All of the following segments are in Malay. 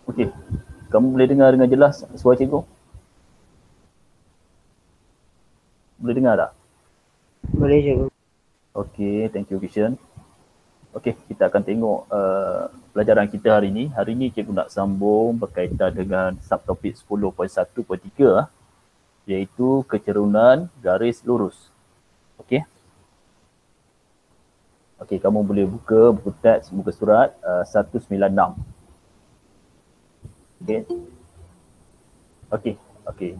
Okey. Kamu boleh dengar dengan jelas suara cikgu? Boleh dengar tak? Boleh cikgu. Okey, thank you Kishan. Okey, kita akan tengok pelajaran kita hari ini. Hari ini cikgu nak sambung berkaitan dengan subtopik 10.1.3 iaitu kecerunan garis lurus. Okey. Okey, kamu boleh buka buku teks, buku surat 196. Okey. Okey, okey.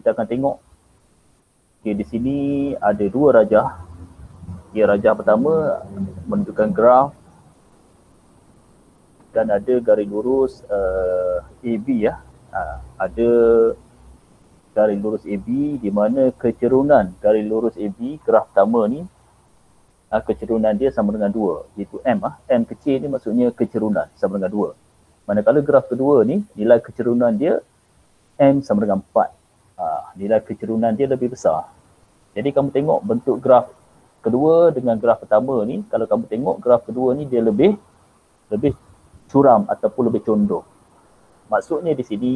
Kita akan tengok. Okey, di sini ada dua rajah. Okay, rajah pertama menunjukkan graf dan ada garis lurus AB ya. Ada garis lurus AB di mana kecerunan garis lurus AB graf pertama ni kecerunan dia sama dengan 2 iaitu M. M kecil ni maksudnya kecerunan sama dengan 2. Manakala graf kedua ni nilai kecerunan dia M sama dengan 4. Nilai kecerunan dia lebih besar. Jadi kamu tengok bentuk graf kedua dengan graf pertama ni, kalau kamu tengok graf kedua ni dia lebih curam ataupun lebih condong. Maksudnya di sini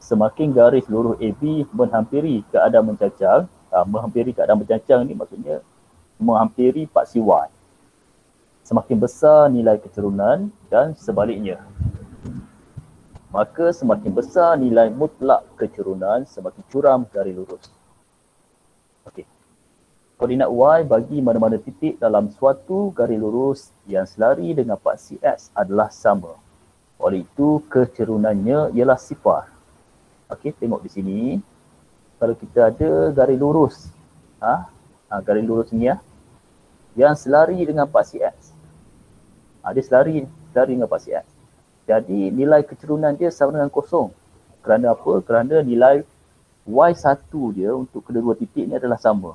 semakin garis lurus AB menghampiri keadaan mencacang, ni maksudnya menghampiri paksi Y. Semakin besar nilai kecerunan dan sebaliknya. Maka semakin besar nilai mutlak kecerunan, semakin curam garis lurus. Okey. Koordinat Y bagi mana-mana titik dalam suatu garis lurus yang selari dengan paksi X adalah sama. Oleh itu, kecerunannya ialah sifar. Okey, tengok di sini. Kalau kita ada garis lurus, garis lurus ni yang selari dengan paksi X. Dia selari dengan paksi X. Jadi, nilai kecerunan dia sama dengan kosong. Kerana apa? Kerana nilai Y1 dia untuk kedua-dua titik ni adalah sama.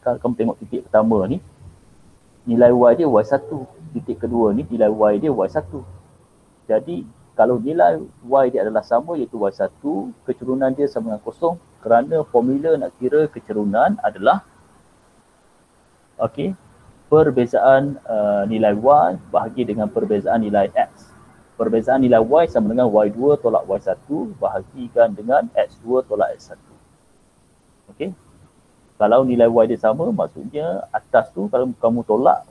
Kalau kamu tengok titik pertama ni, nilai Y dia Y1. Titik kedua ni, nilai Y dia Y1. Jadi, kalau nilai Y dia adalah sama iaitu Y1, kecerunan dia sama dengan kosong kerana formula nak kira kecerunan adalah perbezaan nilai Y bahagi dengan perbezaan nilai X. Perbezaan nilai Y sama dengan Y2 tolak Y1 bahagikan dengan X2 tolak X1. Okey. Kalau nilai Y dia sama, maksudnya atas tu kalau kamu tolak,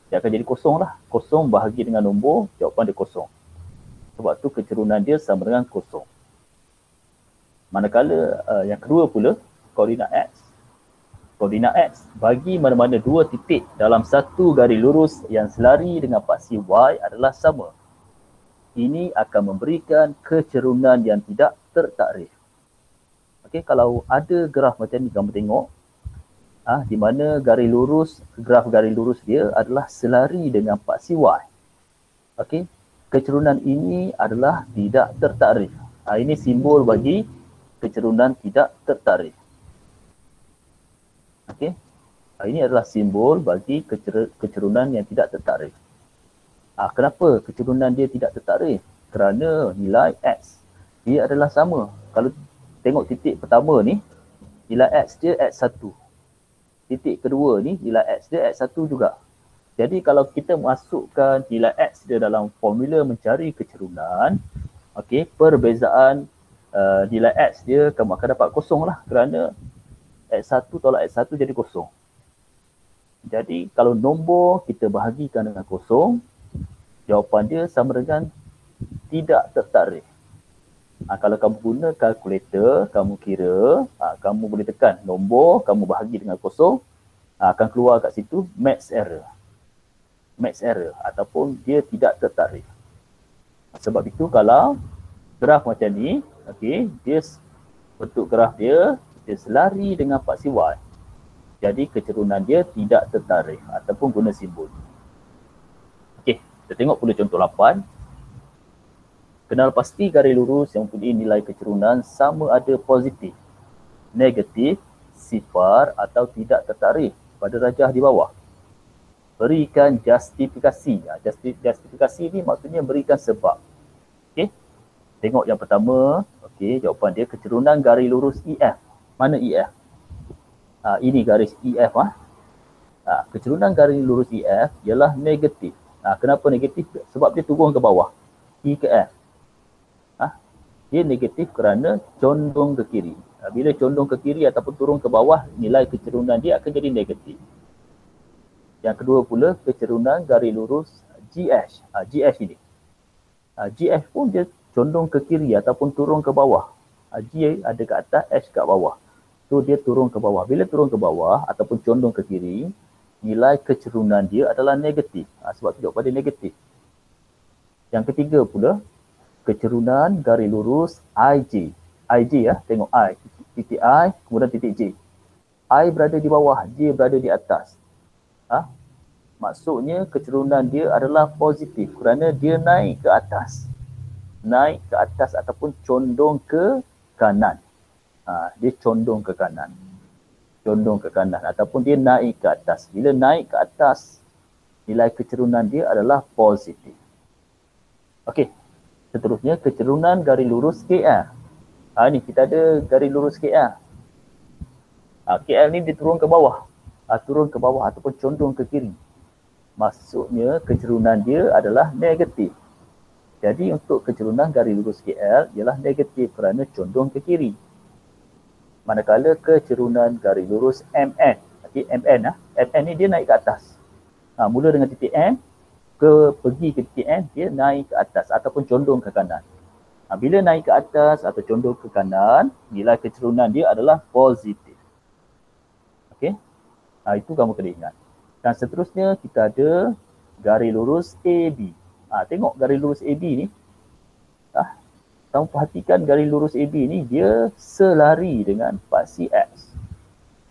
dia akan jadi kosong lah. Kosong bahagi dengan nombor, jawapan dia kosong. Sebab tu kecerunan dia sama dengan kosong. Manakala yang kedua pula, koordinat X. Koordinat X bagi mana-mana dua titik dalam satu garis lurus yang selari dengan paksi Y adalah sama. Ini akan memberikan kecerunan yang tidak tertakrif. Okey, kalau ada graf macam ni kamu tengok, di mana graf garis lurus dia adalah selari dengan paksi Y. Okey, kecerunan ini adalah tidak tertakrif. Ini simbol bagi kecerunan tidak tertakrif. Okey, ini adalah simbol bagi kecerunan yang tidak tertakrif. Kenapa kecerunan dia tidak tertakrif? Kerana nilai X dia adalah sama. Kalau tengok titik pertama ni, nilai X dia X1. Titik kedua ni, nilai X dia X1 juga. Jadi kalau kita masukkan nilai X dia dalam formula mencari kecerunan, perbezaan nilai X dia kamu akan dapat kosong lah kerana X1 tolak X1 jadi kosong. Jadi kalau nombor kita bahagikan dengan kosong, jawapan dia sama dengan tidak tertakrif. Kalau kamu guna kalkulator, kamu kira, kamu boleh tekan nombor, kamu bahagi dengan kosong, akan keluar kat situ max error. Max error ataupun dia tidak tertakrif. Sebab itu kalau graf macam ni, dia bentuk graf dia selari dengan paksi Y. Jadi kecerunan dia tidak tertakrif ataupun guna simbol. Kita tengok pula contoh 8. Kenal pasti garis lurus yang mempunyai nilai kecerunan sama ada positif, negatif, sifar atau tidak tertakrif pada rajah di bawah. Berikan justifikasi. Justifikasi ni maksudnya berikan sebab. Tengok yang pertama. Jawapan dia kecerunan garis lurus EF. Mana EF? Ini garis EF. Kecerunan garis lurus EF ialah negatif. Kenapa negatif? Sebab dia turun ke bawah. E ke F. Dia negatif kerana condong ke kiri. Bila condong ke kiri ataupun turun ke bawah, nilai kecerunan dia akan jadi negatif. Yang kedua pula, kecerunan garis lurus GH. GH ini. GH pun dia condong ke kiri ataupun turun ke bawah. G ada ke atas, H kat bawah. So dia turun ke bawah. Bila turun ke bawah ataupun condong ke kiri, nilai kecerunan dia adalah negatif. Sebab tu jawapan dia negatif. Yang ketiga pula, kecerunan garis lurus IJ. IJ tengok I. Titik I, kemudian titik J. I berada di bawah, J berada di atas. Maksudnya kecerunan dia adalah positif kerana dia naik ke atas. Naik ke atas ataupun condong ke kanan. Dia condong ke kanan. Condong ke kanan ataupun dia naik ke atas. Bila naik ke atas, nilai kecerunan dia adalah positif. Okey. Seterusnya, kecerunan garis lurus KL. Ni kita ada garis lurus KL. KL ni dia turun ke bawah. Turun ke bawah ataupun condong ke kiri. Maksudnya kecerunan dia adalah negatif. Jadi untuk kecerunan garis lurus KL ialah negatif kerana condong ke kiri. Manakala kecerunan garis lurus MN. MN ni dia naik ke atas. Mula dengan titik M, pergi ke titik N, dia naik ke atas ataupun condong ke kanan. Bila naik ke atas atau condong ke kanan, nilai kecerunan dia adalah positif. Okey. Itu kamu kena ingat. Dan seterusnya kita ada garis lurus AB. Tengok garis lurus AB ni. Kamu perhatikan garis lurus AB ni dia selari dengan paksi X.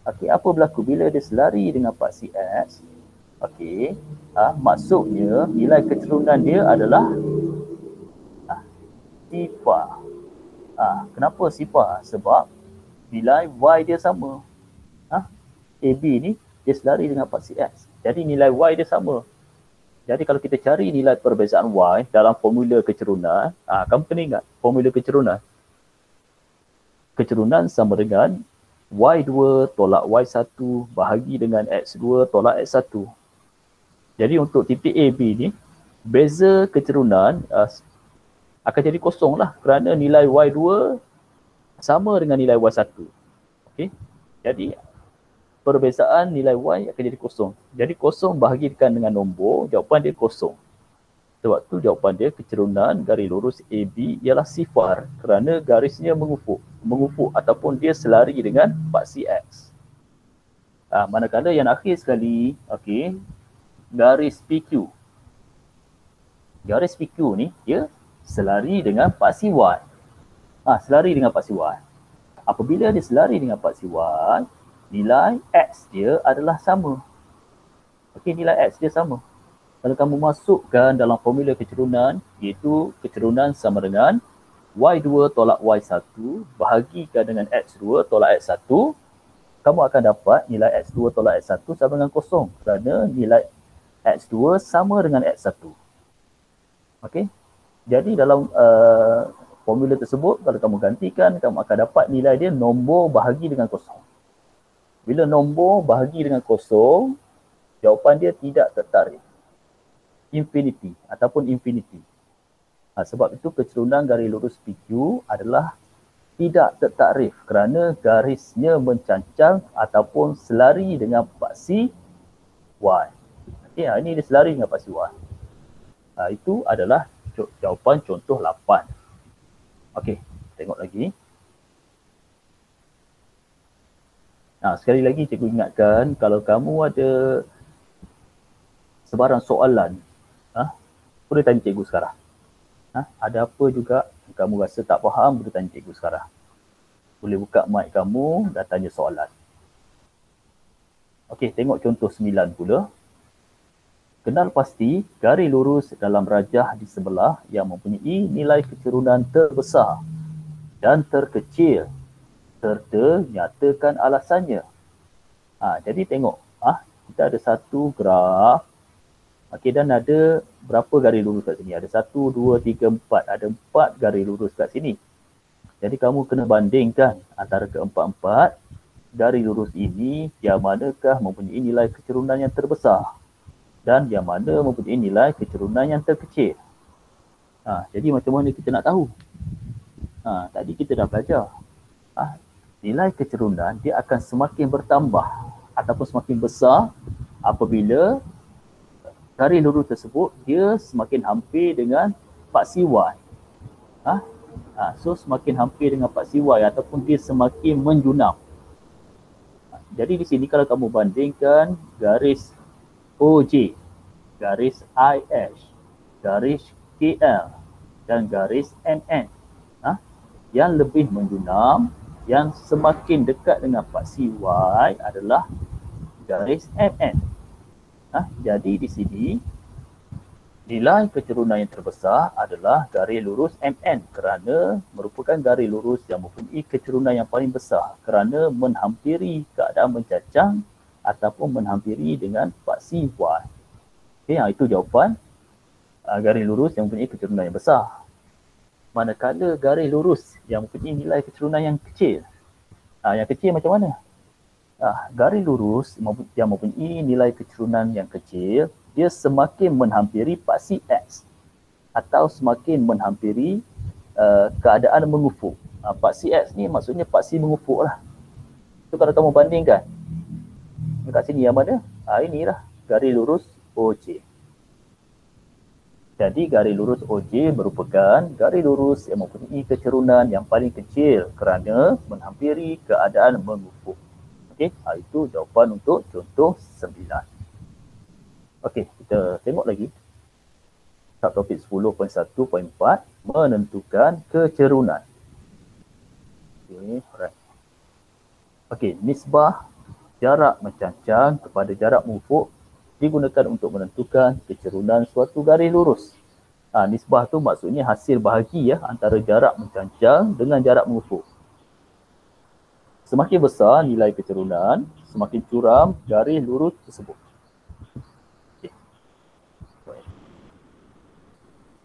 Okey, apa berlaku bila dia selari dengan paksi X? Okey, maksudnya nilai kecerunan dia adalah sifar. Kenapa sifar? Sebab nilai Y dia sama. AB ni dia selari dengan paksi X. Jadi nilai Y dia sama. Jadi kalau kita cari nilai perbezaan Y dalam formula kecerunan, kamu kena ingat formula kecerunan. Kecerunan sama dengan Y2 tolak Y1 bahagi dengan X2 tolak X1. Jadi untuk titik AB ni, beza kecerunan akan jadi kosong lah kerana nilai Y2 sama dengan nilai Y1. Okey. Jadi perbezaan nilai Y akan jadi kosong. Jadi kosong bahagikan dengan nombor, jawapan dia kosong. Sebab tu jawapan dia kecerunan garis lurus AB ialah sifar kerana garisnya mengufuk ataupun dia selari dengan paksi X. Manakala yang akhir sekali, okey, garis PQ. Garis PQ ni dia selari dengan paksi Y. Selari dengan paksi Y. Apabila dia selari dengan paksi Y, nilai X dia adalah sama. Okey, nilai X dia sama. Kalau kamu masukkan dalam formula kecerunan, iaitu kecerunan sama dengan Y2 tolak Y1 bahagikan dengan X2 tolak X1, kamu akan dapat nilai X2 tolak X1 sama dengan kosong kerana nilai X2 sama dengan X1. Okey. Jadi dalam formula tersebut, kalau kamu gantikan, kamu akan dapat nilai dia nombor bahagi dengan kosong. Bila nombor bahagi dengan kosong, jawapan dia tidak tertarik. Infinity ataupun infinity. Sebab itu kecerunan garis lurus PQ adalah tidak tertakrif kerana garisnya mencancang ataupun selari dengan paksi Y. Okay, ini dia selari dengan paksi Y. Itu adalah jawapan contoh 8. Okey, tengok lagi. Sekali lagi cikgu ingatkan, kalau kamu ada sebarang soalan, boleh tanya cikgu sekarang. Ada apa juga kamu rasa tak faham, boleh tanya cikgu sekarang. Boleh buka mic kamu dan tanya soalan. Okey, tengok contoh 9 pula. Kenal pasti garis lurus dalam rajah di sebelah yang mempunyai nilai kecerunan terbesar dan terkecil serta nyatakan alasannya. Jadi tengok, kita ada satu graf. Okey, dan ada berapa garis lurus kat sini? Ada 1, 2, 3, 4. Ada 4 garis lurus kat sini. Jadi kamu kena bandingkan antara keempat-empat garis lurus ini yang manakah mempunyai nilai kecerunan yang terbesar dan yang mana mempunyai nilai kecerunan yang terkecil. Jadi macam mana kita nak tahu? Tadi kita dah belajar. Nilai kecerunan dia akan semakin bertambah ataupun semakin besar apabila garis lurus tersebut dia semakin hampir dengan paksi Y. So semakin hampir dengan paksi Y ataupun dia semakin menjunam. Jadi di sini kalau kamu bandingkan garis OJ, garis IH, garis KL dan garis MN, yang lebih menjunam, yang semakin dekat dengan paksi Y adalah garis MN. Jadi di sini nilai kecerunan yang terbesar adalah garis lurus MN kerana merupakan garis lurus yang mempunyai kecerunan yang paling besar kerana menghampiri keadaan mencacang ataupun menghampiri dengan paksi Y. Okay, itu jawapan garis lurus yang mempunyai kecerunan yang besar. Manakala garis lurus yang mempunyai nilai kecerunan yang kecil. Yang kecil macam mana? Garis lurus yang mempunyai nilai kecerunan yang kecil, dia semakin menghampiri paksi X atau semakin menghampiri keadaan mengufuk. Paksi X ni maksudnya paksi mengufuk lah. So kalau kamu bandingkan dekat sini yang mana? Inilah garis lurus OJ. Jadi garis lurus OJ merupakan garis lurus yang mempunyai kecerunan yang paling kecil kerana menghampiri keadaan mengufuk. Okey, itu jawapan untuk contoh 9. Okey, kita tengok lagi. Subtopik 10.1.4 menentukan kecerunan. Okey, alright. Okey, nisbah jarak mencancang kepada jarak mengufuk digunakan untuk menentukan kecerunan suatu garis lurus. Nisbah tu maksudnya hasil bahagi antara jarak mencancang dengan jarak mengufuk. Semakin besar nilai kecerunan, semakin curam garis lurus tersebut.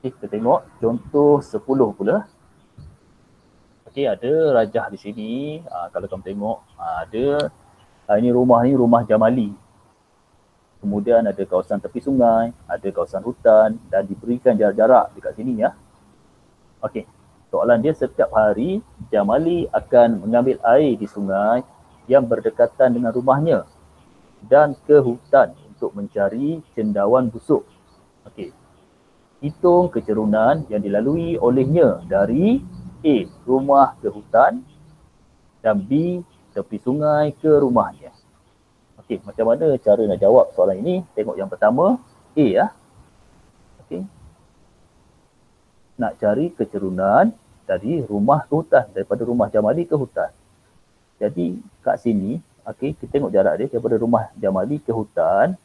Okay, kita tengok contoh 10 pula. Okey, ada rajah di sini. Kalau kamu tengok, ada ini rumah Jamali. Kemudian ada kawasan tepi sungai, ada kawasan hutan dan diberikan jarak-jarak dekat sini ya. Okey, soalan dia setiap hari Jamali akan mengambil air di sungai yang berdekatan dengan rumahnya dan ke hutan untuk mencari cendawan busuk. Okey. Hitung kecerunan yang dilalui olehnya dari A, rumah ke hutan dan B, tepi sungai ke rumahnya. Okey, macam mana cara nak jawab soalan ini? Tengok yang pertama, A ya. Okey. Nak cari kecerunan dari rumah ke hutan, daripada rumah Jamali ke hutan. Jadi kat sini, okey, kita tengok jarak dia daripada rumah Jamali ke hutan.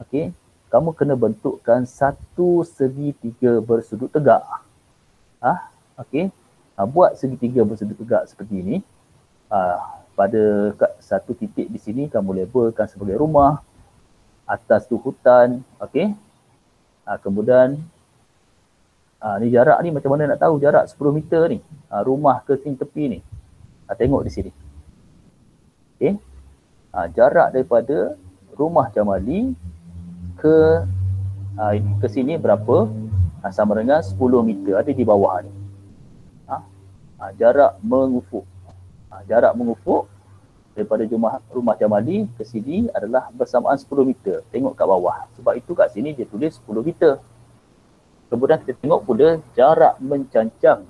Okey, kamu kena bentukkan satu segitiga bersudut tegak. Okey. Buat segitiga bersudut tegak seperti ini. Pada satu titik di sini kamu labelkan sebagai rumah, atas tu hutan, okey. Kemudian ni jarak ni macam mana nak tahu jarak 10 meter ni? Rumah ke sini tepi ni. Tengok di sini. Okey. Jarak daripada rumah Jamali ke sini berapa? Sama dengan 10 meter, ada di bawah ni. Jarak mengufuk. Jarak mengufuk daripada rumah Jamali ke sini adalah bersamaan 10 meter. Tengok kat bawah. Sebab itu kat sini dia tulis 10 meter. Kemudian kita tengok pula jarak mencancang,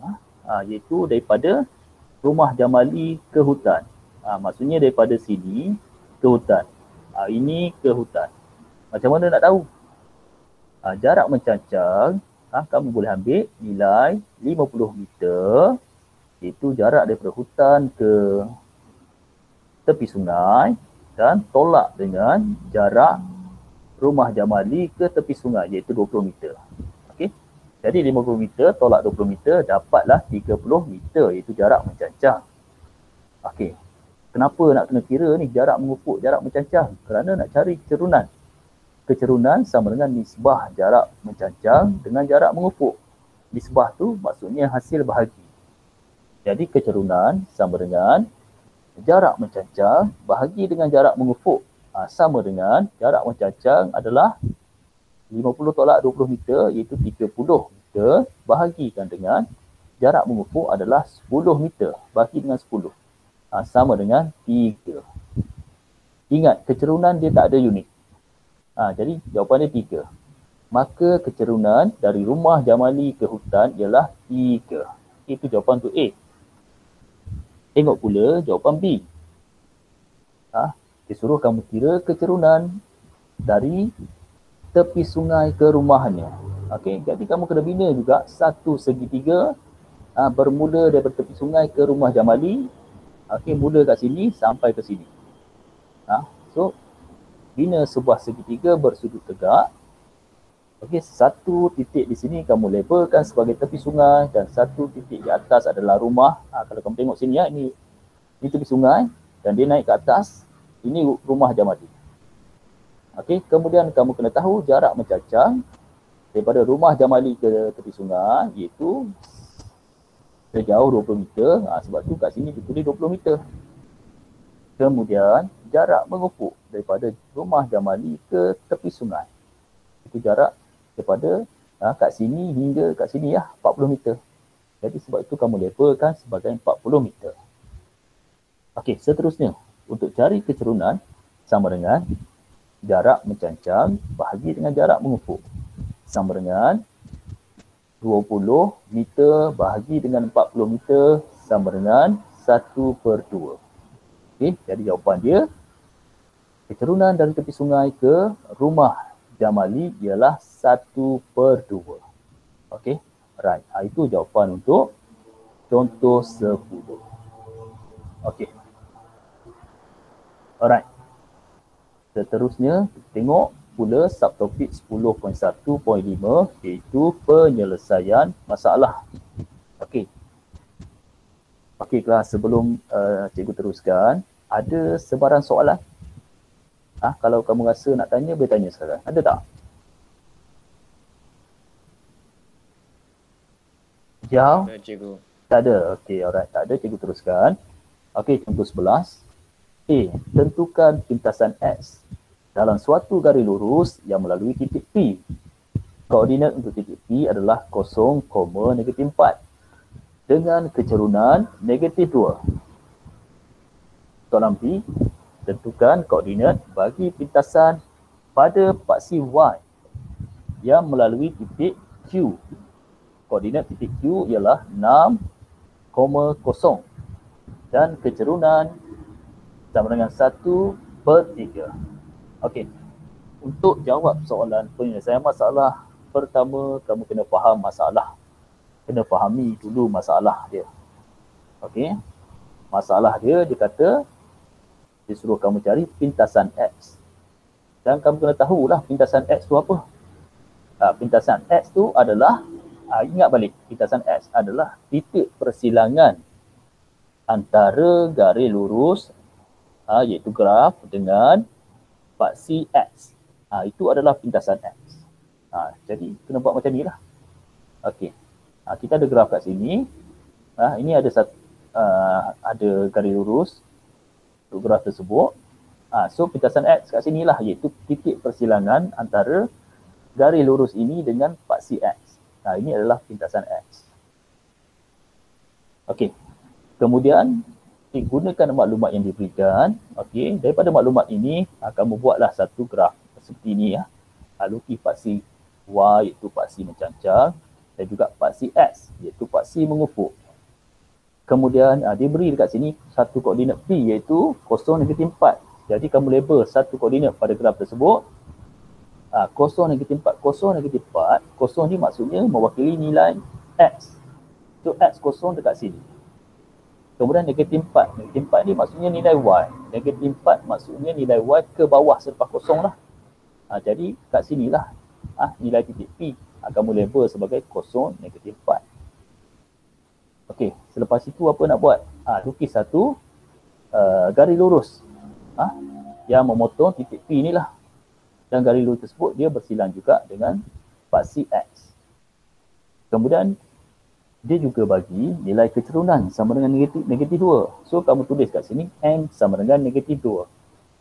iaitu daripada rumah Jamali ke hutan. Maksudnya daripada sini ke hutan. Ini ke hutan. Macam mana nak tahu? Jarak mencancang, kamu boleh ambil nilai 50 meter, iaitu jarak daripada hutan ke tepi sungai dan tolak dengan jarak rumah Jamali ke tepi sungai, iaitu 20 meter. Okey. Jadi 50 meter tolak 20 meter dapatlah 30 meter, iaitu jarak mencancang. Okey. Kenapa nak kena kira ni jarak mengufuk, jarak mencancang? Kerana nak cari kecerunan. Kecerunan sama dengan nisbah jarak mencancang dengan jarak mengufuk. Nisbah tu maksudnya hasil bahagi. Jadi kecerunan sama dengan jarak mencancang bahagi dengan jarak mengufuk. Sama dengan jarak mencancang adalah 50 tolak 20 meter, iaitu 30 meter bahagikan dengan jarak mengufuk adalah 10 meter bagi dengan 10. Sama dengan 3. Ingat, kecerunan dia tak ada unit. Jadi jawapan dia 3. Maka kecerunan dari rumah Jamali ke hutan ialah 3. Itu jawapan untuk A. Tengok pula jawapan B. Dia suruh kamu kira kecerunan dari tepi sungai ke rumahnya. Okey, jadi kamu kena bina juga satu segitiga bermula daripada tepi sungai ke rumah Jamali. Okey, mula kat sini sampai ke sini. So bina sebuah segitiga bersudut tegak. Okey, satu titik di sini kamu labelkan sebagai tepi sungai dan satu titik di atas adalah rumah. Kalau kamu tengok sini ya, ini tepi sungai dan dia naik ke atas. Ini rumah Jamali. Okey, kemudian kamu kena tahu jarak mencacang daripada rumah Jamali ke tepi sungai iaitu sejauh 20 meter. Sebab tu kat sini ditulis 20 meter. Kemudian jarak mengufuk daripada rumah Jamali ke tepi sungai. Itu jarak daripada kat sini hingga kat sini 40 meter. Jadi sebab itu kamu labelkan sebagai 40 meter. Okey, seterusnya untuk cari kecerunan sama dengan jarak mencancang bahagi dengan jarak mengufuk. Sama dengan 20 meter bahagi dengan 40 meter sama dengan 1/2. Okey, jadi jawapan dia kecerunan dari tepi sungai ke rumah Jamali ialah 1/2. Okey, right. Itu jawapan untuk contoh 10. Okey. Alright. Seterusnya, kita tengok pula subtopik 10.1.5 iaitu penyelesaian masalah. Okey. Okey, kelas sebelum cikgu teruskan, ada sebarang soalan? Kalau kamu rasa nak tanya, boleh tanya sekarang. Ada tak? Jauh? Tak, cikgu. Tak ada. Okey, alright. Tak ada, cikgu teruskan. Okey, contoh 11. A. Tentukan pintasan X dalam suatu garis lurus yang melalui titik P. Koordinat untuk titik P adalah 0, -4 dengan kecerunan -2. Soalan B. Tentukan koordinat bagi pintasan pada paksi Y yang melalui titik Q. Koordinat titik Q ialah 6, 0 dan kecerunan sama dengan 1/3. Okey. Untuk jawab soalan penyelesaian masalah, pertama kamu kena faham masalah. Kena fahami dulu masalah dia. Okey. Masalah dia kata dia suruh kamu cari pintasan X. Dan kamu kena tahulah pintasan X tu apa. Pintasan X tu adalah ingat balik, pintasan X adalah titik persilangan antara garis lurus iaitu graf dengan paksi X. Itu adalah pintasan X. Jadi kena buat macam ni lah. Okey. Kita ada graf kat sini. Ini ada ada garis lurus untuk graf tersebut. So pintasan X kat sini lah iaitu titik persilangan antara garis lurus ini dengan paksi X. Ini adalah pintasan X. Okey. Kemudian gunakan maklumat yang diberikan. Okey, daripada maklumat ini kamu buatlah satu graf seperti ini lukis paksi Y iaitu paksi mencancang dan juga paksi X iaitu paksi mengufuk. Kemudian dia beri dekat sini satu koordinat P iaitu 0, -4. Jadi kamu label satu koordinat pada graf tersebut. 0, -4, 0, -4. 0 ni maksudnya mewakili nilai X. So X 0 dekat sini. Kemudian -4. -4 ni maksudnya nilai Y. -4 maksudnya nilai Y ke bawah selepas 0 lah. Jadi kat sinilah nilai titik P. Kamu label sebagai 0, -4. Okey, selepas itu apa nak buat? Lukis satu garis lurus yang memotong titik P inilah. Dan garis lurus tersebut dia bersilang juga dengan paksi X. Kemudian dia juga bagi nilai kecerunan sama dengan -2. So kamu tulis kat sini M sama dengan -2.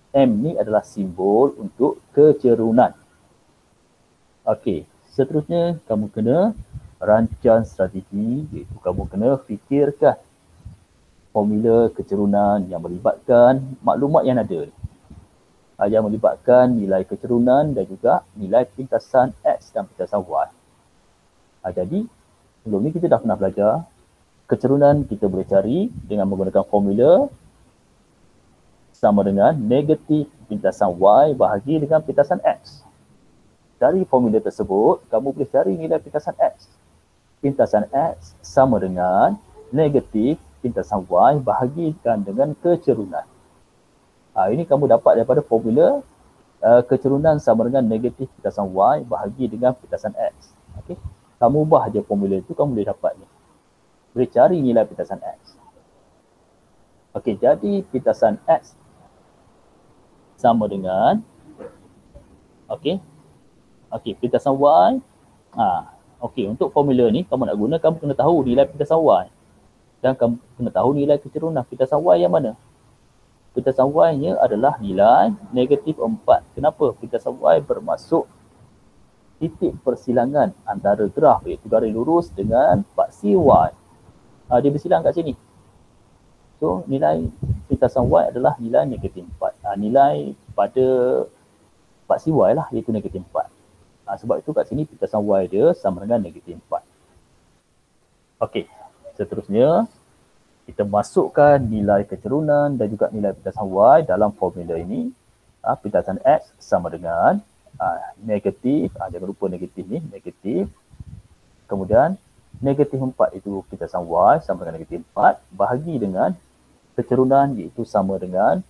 M ni adalah simbol untuk kecerunan. Okey, seterusnya kamu kena rancang strategi, iaitu kamu kena fikirkan formula kecerunan yang melibatkan maklumat yang ada. Yang melibatkan nilai kecerunan dan juga nilai pintasan X dan pintasan Y. Jadi, sebelum ni kita dah pernah belajar kecerunan kita boleh cari dengan menggunakan formula sama dengan negatif pintasan Y bahagi dengan pintasan X. Dari formula tersebut, kamu boleh cari nilai pintasan X. Pintasan X sama dengan negatif pintasan Y bahagikan dengan kecerunan. Ini kamu dapat daripada formula kecerunan sama dengan negatif pintasan Y bahagi dengan pintasan X. Okay? Kamu ubah je formula itu, kamu boleh dapat ni. Boleh cari nilai pintasan X. Okey, jadi pintasan X sama dengan pintasan Y. Okey, untuk formula ni kamu nak guna, kamu kena tahu nilai pintasan Y. Dan kamu kena tahu nilai kecerunan pintasan Y yang mana. Pintasan Y-nya adalah nilai negatif 4. Kenapa? Pintasan Y bermaksud titik persilangan antara graf, iaitu garis lurus dengan paksi Y. Dia bersilang kat sini. So, nilai pintasan Y adalah nilai negatif 4. Nilai pada paksi Y lah, iaitu negatif 4. Sebab itu kat sini pintasan Y dia sama dengan negatif 4. Okey, seterusnya kita masukkan nilai kecerunan dan juga nilai pintasan Y dalam formula ini. Pintasan X sama dengan negatif, jangan lupa negatif ni, negatif. Kemudian negatif 4 itu pintasan Y sama dengan negatif 4 bahagi dengan kecerunan iaitu sama dengan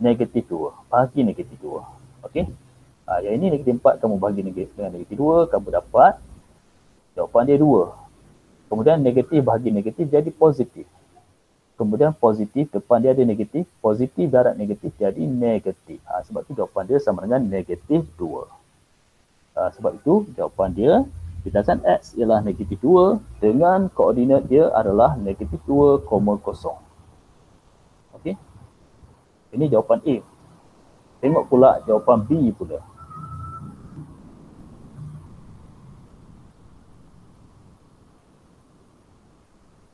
negatif 2, bahagi negatif 2. Okey. Yang ini negatif 4 kamu bahagi dengan negatif 2, kamu dapat jawapan dia 2. Kemudian negatif bahagi negatif jadi positif. Kemudian positif, depan dia ada negatif, positif darab negatif jadi negatif. Sebab itu jawapan dia sama dengan negatif 2. Sebab itu jawapan dia, pintasan X ialah negatif 2 dengan koordinat dia adalah negatif 2,0. Okey. Ini jawapan A. Tengok pula jawapan B pula.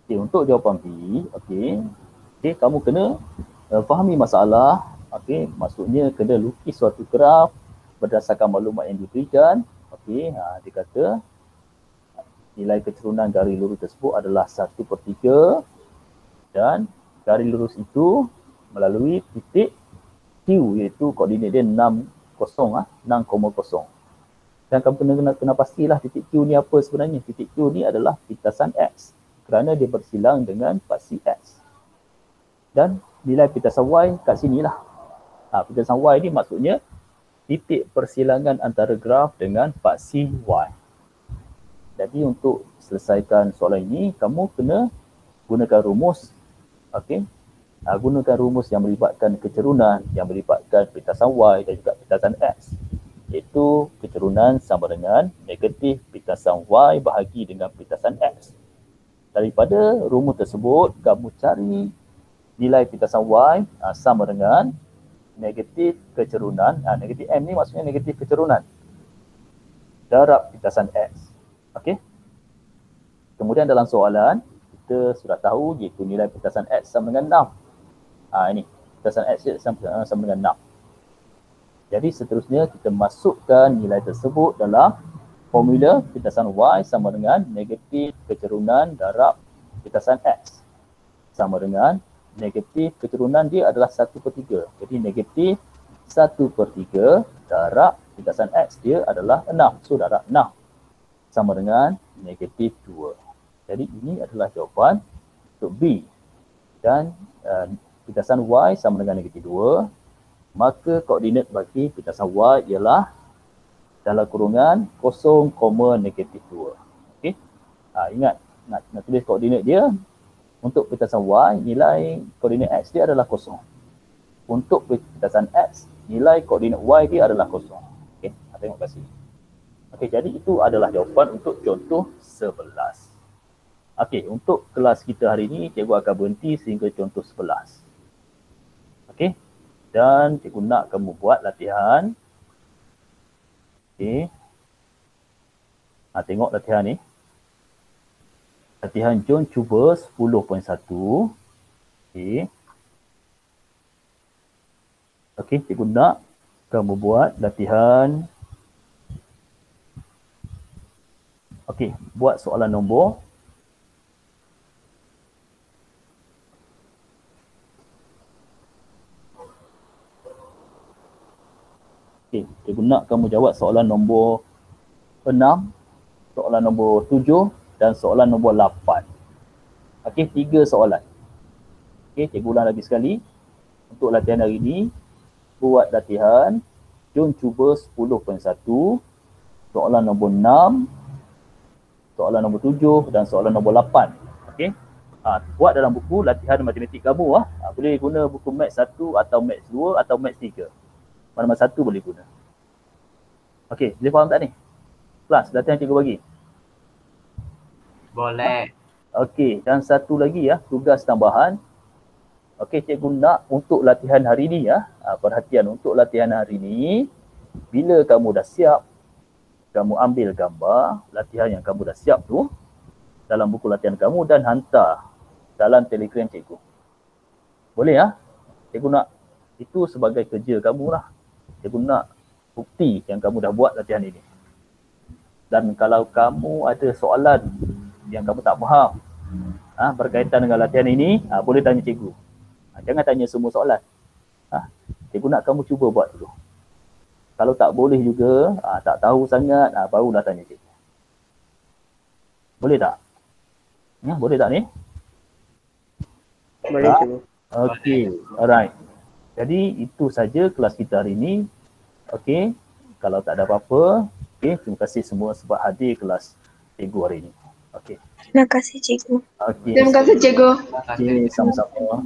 Okay, untuk jawapan B, kamu kena fahami masalah. Maksudnya kena lukis suatu graf berdasarkan maklumat yang diberikan. Dia kata nilai kecerunan garis lurus tersebut adalah 1/3 dan garis lurus itu melalui titik Q, iaitu koordinat dia 6,0. Dan kamu kena pastilah titik Q ni apa sebenarnya. Titik Q ni adalah pintasan X, kerana dia bersilang dengan paksi X. Dan nilai pintasan Y kat sinilah. Pintasan Y ni maksudnya titik persilangan antara graf dengan paksi Y. Jadi untuk selesaikan soalan ini, kamu kena gunakan rumus. Gunakan rumus yang melibatkan kecerunan, yang melibatkan pintasan Y dan juga pintasan X. Iaitu kecerunan sama dengan negatif pintasan Y bahagi dengan pintasan X. Daripada rumus tersebut, kamu cari nilai pintasan Y sama dengan negatif kecerunan. Negatif M ni maksudnya negatif kecerunan darab pintasan X. Kemudian dalam soalan, kita sudah tahu iaitu nilai pintasan X sama dengan 6. Ini, pintasan X sama dengan 6. Jadi seterusnya kita masukkan nilai tersebut dalam formula pintasan Y sama dengan negatif kecerunan darab pintasan X. Sama dengan negatif kecerunan dia adalah 1/3. Jadi negatif 1/3 darab pintasan X dia adalah 6. So darab 6 sama dengan negatif 2. Jadi ini adalah jawapan untuk B. Dan pintasan Y sama dengan negatif 2. Maka koordinat bagi pintasan Y ialah dalam kurungan 0, negatif 2. Ingat, nak tulis koordinat dia. Untuk pintasan Y, nilai koordinat X dia adalah 0. Untuk pintasan X, nilai koordinat Y dia adalah 0. Tengok kat sini. Jadi itu adalah jawapan untuk contoh 11. Untuk kelas kita hari ini, cikgu akan berhenti sehingga contoh 11. Dan cikgu nak kamu buat latihan. Tengok latihan ni. Latihan Jom cuba 10.1. Okey. Okey, cikgu nak kamu buat latihan. Okey, buat soalan nombor. Okey, cikgu nak kamu jawab soalan nombor 6, soalan nombor 7 dan soalan nombor 8. Okey, 3 soalan. Okey, cikgu ulang lagi sekali. Untuk latihan hari ini, buat latihan. Jom cuba 10.1, soalan nombor 6, soalan nombor 7 dan soalan nombor 8. Okey. Buat dalam buku latihan matematik kamu. Boleh guna buku Maths 1 atau Maths 2 atau Maths 3. Mana-mana satu boleh guna. Okey, boleh faham tak ni? Kelas, latihan cikgu bagi. Boleh. Okey, dan satu lagi tugas tambahan. Okey, cikgu nak untuk latihan hari ni perhatian untuk latihan hari ni, bila kamu dah siap, kamu ambil gambar latihan yang kamu dah siap tu dalam buku latihan kamu dan hantar dalam Telegram cikgu. Boleh Cikgu nak itu sebagai kerja kamu lah. Cikgu nak bukti yang kamu dah buat latihan ini. Dan kalau kamu ada soalan yang kamu tak faham berkaitan dengan latihan ini, boleh tanya cikgu. Jangan tanya semua soalan. Cikgu nak kamu cuba buat dulu. Kalau tak boleh juga, tak tahu sangat, barulah tanya cikgu. Boleh tak? Boleh tak ni? Boleh cikgu. Okey, alright. Jadi itu saja kelas kita hari ini. Okey, kalau tak ada apa-apa, terima kasih semua sebab hadir kelas cikgu hari ini. Okey. Terima kasih cikgu. Okey. Terima kasih cikgu. Okey, sama-sama.